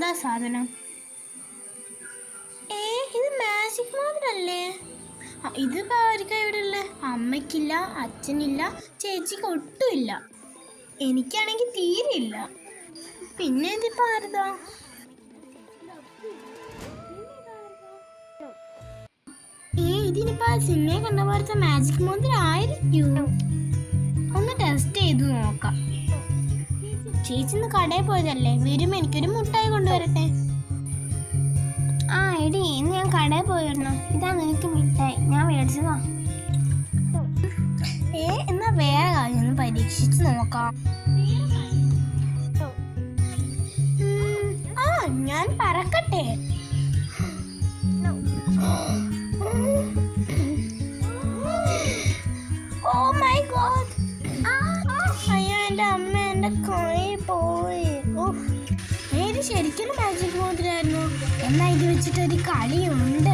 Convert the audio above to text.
ഇതെന്താ സാധനം? ഇത് മാജിക് മോതിരല്ലേ? ഇതിപ്പോൾ ആർക്കാ ഇവിടെ ഉള്ളേ? അമ്മയ്ക്കില്ല, അച്ഛനില്ല, ചേച്ചിക്ക് ഒട്ടുമില്ല, എനിക്കാണെങ്കിൽ തീരെ ഇല്ല. പിന്നെ ഇതിപ്പോൾ ആരുതാ? ഇതിനിപ്പോൾ സിനിമയെ കണ്ട പോലത്തെ മാജിക് മോതിരമായിരിക്കും. ഒന്ന് ടെസ്റ്റ് ചെയ്ത് നോക്കാം. ചേച്ചി ഇന്ന് കടയിൽ പോയതല്ലേ, വരുമ്പോൾ എനിക്കൊരു മുട്ടായി കൊണ്ടുവരട്ടെ. എടി, ഇന്ന് ഞാൻ കടയിൽ പോയിരുന്നു. ഇതാ നിനക്ക് മിഠായി, ഞാൻ മേടിച്ചതാ. എന്നാ വേറെ കാര്യം ഒന്ന് പരീക്ഷിച്ച് നോക്കാം. ഞാൻ പറക്കട്ടെ. Oh my God! അയ്യോ, എൻ്റെ അമ്മ എൻ്റെ കൈ പോയി. ഇത് ശരിക്കും മാജിക് മോതിരായിരുന്നു. എന്നാൽ ഇത് വെച്ചിട്ടൊരു കളിയുണ്ട്.